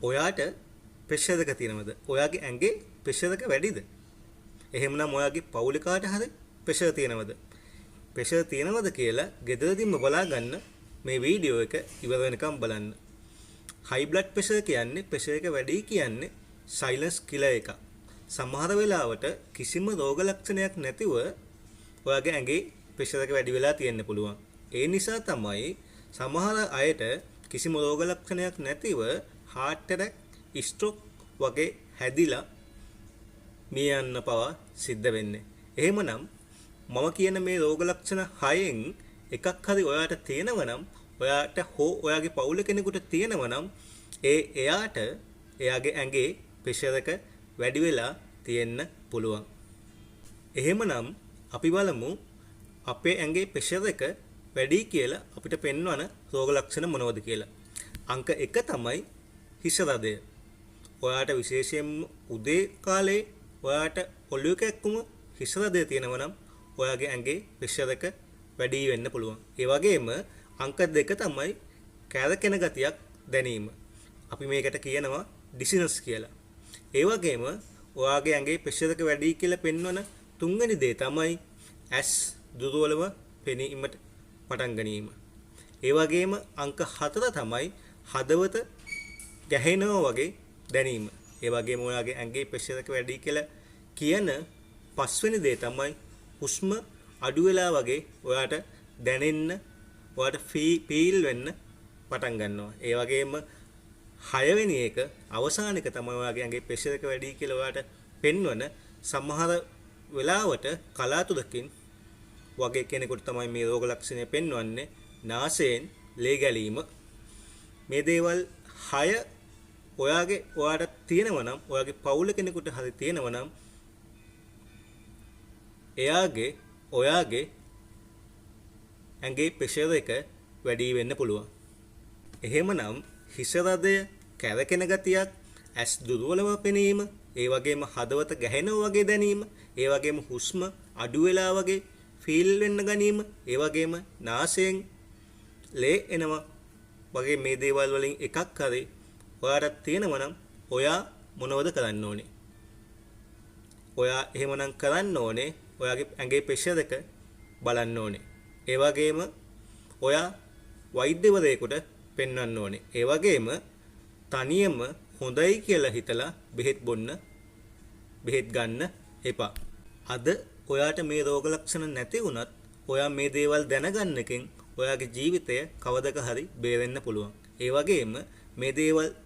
ඔයාට ප්‍රෙෂර් එක තියෙනවද? ඔයාගේ ඇඟේ ප්‍රෙෂර් එක වැඩිද? එහෙමනම් ඔයාගේ පවුලේ කාට හරි ප්‍රෙෂර් තියෙනවද? ප්‍රෙෂර් තියෙනවද කියලා ගෙදරදීම බලා ගන්න මේ වීඩියෝ එක ඉවර වෙනකම් බලන්න. හයි බ්ලඩ් ප්‍රෙෂර් කියන්නේ ප්‍රෙෂර් එක වැඩි කියන්නේ සයිලන්ස් කිලර් එකක්. සමහර වෙලාවට කිසිම රෝග ලක්ෂණයක් නැතිව ඔයාගේ ඇඟේ ප්‍රෙෂර් එක වැඩි වෙලා තියෙන්න පුළුවන්. ඒ නිසා තමයි සමහර අයට කිසිම රෝග ලක්ෂණයක් නැතිව heart attack, stroke වගේ හැදිලා මිය යන්න පවා සිද්ධ වෙන්නේ. එහෙමනම් මම කියන මේ රෝග ලක්ෂණ 6න් එකක් හරි ඔයාට තියෙනවා නම්, ඔයාට හෝ ඔයාගේ පවුල කෙනෙකුට තියෙනවා නම් එයාට එයාගේ ඇඟේ ප්‍රෙෂර් එක වැඩි වෙලා තියෙන්න පුළුවන්. එහෙමනම් අපි බලමු අපේ ඇඟේ ප්‍රෙෂර් එක වැඩි කියලා අපිට පෙන්වන රෝග ලක්ෂණ මොනවද කියලා. අංක 1 තමයි හිස රදය. ඔයාට විශේෂයෙන්ම උදේ කාලේ ඔයාට ඔළුව කැක්කුම හිස රදය තියෙනවා නම් ඔයාගේ ඇඟේ ප්‍රෙෂර් එක වැඩි වෙන්න පුළුවන්. ඒ වගේම අංක 2 තමයි කැරකෙන ගතියක් දැනීම. අපි මේකට කියනවා ඩිසිනස් කියලා. ඒ වගේම ඔයාගේ ඇඟේ ප්‍රෙෂර් එක වැඩි කියලා පෙන්වන තුන්වෙනි දේ තමයි ඇස් දුර්වලව පෙනීමට පටන් ගැනීම. ඒ වගේම අංක 4 තමයි හදවත ගැහෙනවා වගේ දැනීම. ඒ වගේම ඔයාගේ ඇඟේ ප්‍රෙෂර් එක වැඩි කියලා කියන පස්වෙනි දේ තමයි හුස්ම අඩු වෙලා වගේ ඔයාට දැනෙන්න, ඔයාට ෆීල් වෙන්න පටන් ගන්නවා. ඒ වගේම 6 වෙනි එක අවසාන එක තමයි ඔයාගේ ඇඟේ ප්‍රෙෂර් එක වැඩි කියලා ඔයාට පෙන්වන සමහර වෙලාවට කලාතුරකින් වගේ කෙනෙකුට තමයි මේ රෝග ලක්ෂණය පෙන්වන්නේ නාසයෙන් ලේ ගැලීම. මේ දේවල් 6 ඔයාට තියෙනවා නම්, ඔයාගේ පවුල කෙනෙකුට හරි තියෙනවා නම් ඔයාගේ ඇඟේ ප්‍රෙෂර් එක වැඩි වෙන්න පුළුවන්. එහෙමනම් හිස රදය, කැරකෙන ගතියක්, ඇස් දුර්වලව පෙනීම, ඒ වගේම හදවත ගැහෙනවා වගේ දැනීම, ඒ වගේම හුස්ම අඩු වෙලා වගේ ෆීල් වෙන්න ගැනීම, ඒ වගේම නාසයෙන් ලේ එනවා වගේ මේ දේවල් වලින් එකක් හරි ඔයාට තියෙනවා නම් ඔයා මොනවද කරන්න ඕනේ? ඔයා එහෙමනම් කරන්න ඕනේ ඔයාගේ ඇඟේ ප්‍රෙෂර් එක බලන්න ඕනේ. ඒ වගේම ඔයා වෛද්‍යවරයෙකුට පෙන්වන්න ඕනේ. ඒ වගේම තනියම හොඳයි කියලා හිතලා බෙහෙත් ගන්න එපා. අද ඔයාට මේ රෝග ලක්ෂණ නැති වුණත් ඔයා මේ දේවල් දැනගන්න එකෙන් ඔයාගේ ජීවිතය කවදක හරි බේරෙන්න පුළුවන්. ඒ වගේම මේ දේවල්